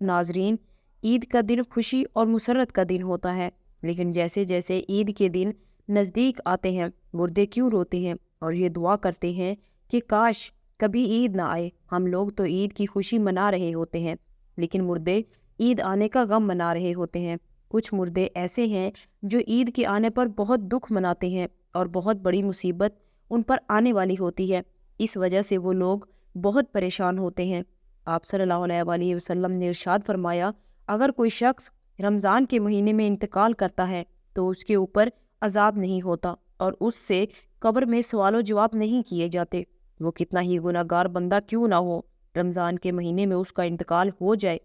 ناظرین، عید کا دن خوشی اور مسرت کا دن ہوتا ہے، لیکن جیسے جیسے عید کے دن نزدیک آتے ہیں مردے کیوں روتے ہیں اور یہ دعا کرتے ہیں کہ کاش کبھی عید نہ آئے۔ ہم لوگ تو عید کی خوشی منا رہے ہوتے ہیں، لیکن مردے عید آنے کا غم منا رہے ہوتے ہیں۔ کچھ مردے ایسے ہیں جو عید کے آنے پر بہت دکھ مناتے ہیں اور بہت بڑی مصیبت ان پر آنے والی ہوتی ہے، اس وجہ سے وہ لوگ بہت پریشان ہوتے ہیں۔ آپ صلی اللہ علیہ وآلہ وسلم نے ارشاد فرمایا، اگر کوئی شخص رمضان کے مہینے میں انتقال کرتا ہے تو اس کے اوپر عذاب نہیں ہوتا اور اس سے قبر میں سوال و جواب نہیں کیے جاتے، وہ کتنا ہی گناہ گار بندہ کیوں نہ ہو۔ رمضان کے مہینے میں اس کا انتقال ہو جائے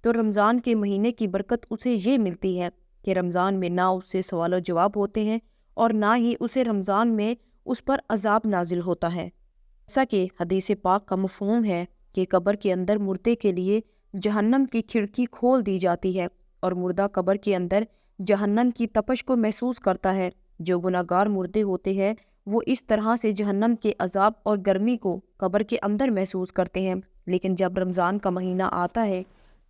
تو رمضان کے مہینے کی برکت اسے یہ ملتی ہے کہ رمضان میں نہ اس سے سوال و جواب ہوتے ہیں اور نہ ہی اسے رمضان میں اس پر عذاب نازل ہوتا ہے۔ جیسا کہ حدیث پاک کا مفہوم ہے کہ قبر کے اندر مردے کے لیے جہنم کی کھڑکی کھول دی جاتی ہے اور مردہ قبر کے اندر جہنم کی تپش کو محسوس کرتا ہے۔ جو گناہ گار مردے ہوتے ہیں وہ اس طرح سے جہنم کے عذاب اور گرمی کو قبر کے اندر محسوس کرتے ہیں، لیکن جب رمضان کا مہینہ آتا ہے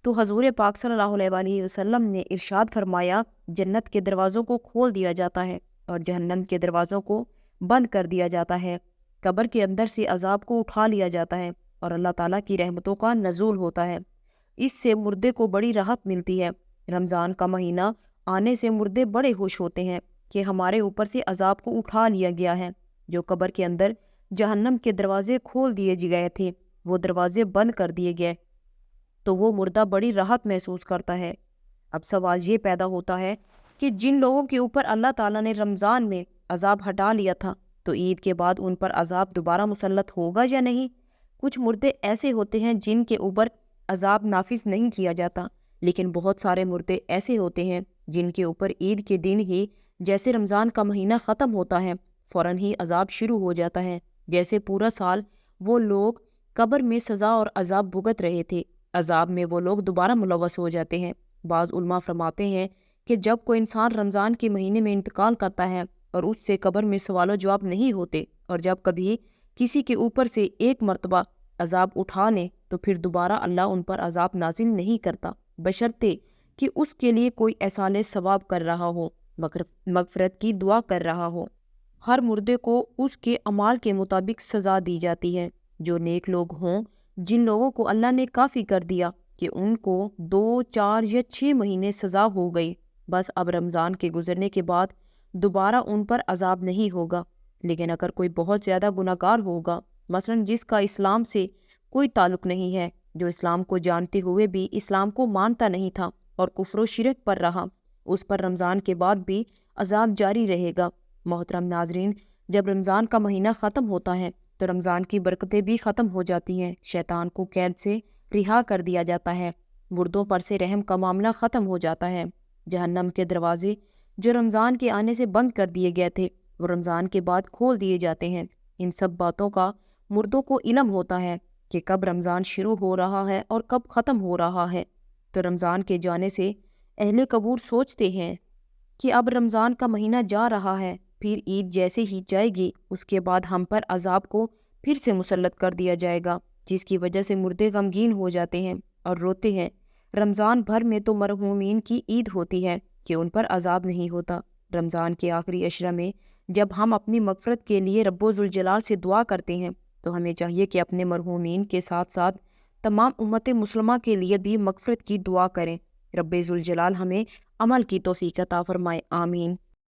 تو حضور پاک صلی اللہ علیہ وآلہ وسلم نے ارشاد فرمایا، جنت کے دروازوں کو کھول دیا جاتا ہے اور جہنم کے دروازوں کو بند کر دیا جاتا ہے، قبر کے اندر سے عذاب کو اٹھا لیا جاتا ہے اور اللہ تعالیٰ کی رحمتوں کا نزول ہوتا ہے۔ اس سے مردے کو بڑی راحت ملتی ہے۔ رمضان کا مہینہ آنے سے مردے بڑے خوش ہوتے ہیں کہ ہمارے اوپر سے عذاب کو اٹھا لیا گیا ہے۔ جو قبر کے اندر جہنم کے دروازے کھول دیے گئے تھے، وہ دروازے بند کر دیے گئے تو وہ مردہ بڑی راحت محسوس کرتا ہے۔ اب سوال یہ پیدا ہوتا ہے کہ جن لوگوں کے اوپر اللہ تعالیٰ نے رمضان میں عذاب ہٹا لیا تھا تو عید کے بعد ان پر عذاب دوبارہ مسلط ہوگا یا نہیں؟ کچھ مردے ایسے ہوتے ہیں جن کے اوپر عذاب نافذ نہیں کیا جاتا، لیکن بہت سارے مردے ایسے ہوتے ہیں جن کے اوپر عید کے دن ہی جیسے رمضان کا مہینہ ختم ہوتا ہے فوراً ہی عذاب شروع ہو جاتا ہے، جیسے پورا سال وہ لوگ قبر میں سزا اور عذاب بھگت رہے تھے، عذاب میں وہ لوگ دوبارہ ملوث ہو جاتے ہیں۔ بعض علماء فرماتے ہیں کہ جب کوئی انسان رمضان کے مہینے میں انتقال کرتا ہے اور اس سے قبر میں سوال و جواب نہیں ہوتے، اور جب کبھی کسی کے اوپر سے ایک مرتبہ عذاب اٹھا لیں تو پھر دوبارہ اللہ ان پر عذاب نازل نہیں کرتا، بشرطے کہ اس کے لیے کوئی احسان ثواب کر رہا ہو، مغفرت کی دعا کر رہا ہو۔ ہر مردے کو اس کے اعمال کے مطابق سزا دی جاتی ہے۔ جو نیک لوگ ہوں، جن لوگوں کو اللہ نے کافی کر دیا کہ ان کو 2، 4 یا 6 مہینے سزا ہو گئی، بس اب رمضان کے گزرنے کے بعد دوبارہ ان پر عذاب نہیں ہوگا۔ لیکن اگر کوئی بہت زیادہ گناہ گار ہوگا، مثلاً جس کا اسلام سے کوئی تعلق نہیں ہے، جو اسلام کو جانتے ہوئے بھی اسلام کو مانتا نہیں تھا اور کفر و شرک پر رہا، اس پر رمضان کے بعد بھی عذاب جاری رہے گا۔ محترم ناظرین، جب رمضان کا مہینہ ختم ہوتا ہے تو رمضان کی برکتیں بھی ختم ہو جاتی ہیں، شیطان کو قید سے رہا کر دیا جاتا ہے، مردوں پر سے رحم کا معاملہ ختم ہو جاتا ہے، جہنم کے دروازے جو رمضان کے آنے سے بند کر دیے گئے تھے وہ رمضان کے بعد کھول دیے جاتے ہیں۔ ان سب باتوں کا مردوں کو علم ہوتا ہے کہ کب رمضان شروع ہو رہا ہے اور کب ختم ہو رہا ہے، تو رمضان کے جانے سے اہل قبور سوچتے ہیں کہ اب رمضان کا مہینہ جا رہا ہے، پھر عید جیسے ہی جائے گی اس کے بعد ہم پر عذاب کو پھر سے مسلط کر دیا جائے گا، جس کی وجہ سے مردے غمگین ہو جاتے ہیں اور روتے ہیں۔ رمضان بھر میں تو مرحومین کی عید ہوتی ہے کہ ان پر عذاب نہیں ہوتا۔ رمضان کے آخری عشرہ میں جب ہم اپنی مغفرت کے لیے رب ذوالجلال سے دعا کرتے ہیں تو ہمیں چاہیے کہ اپنے مرحومین کے ساتھ ساتھ تمام امت مسلمہ کے لیے بھی مغفرت کی دعا کریں۔ رب ذوالجلال ہمیں عمل کی توفیق عطا فرمائے، آمین۔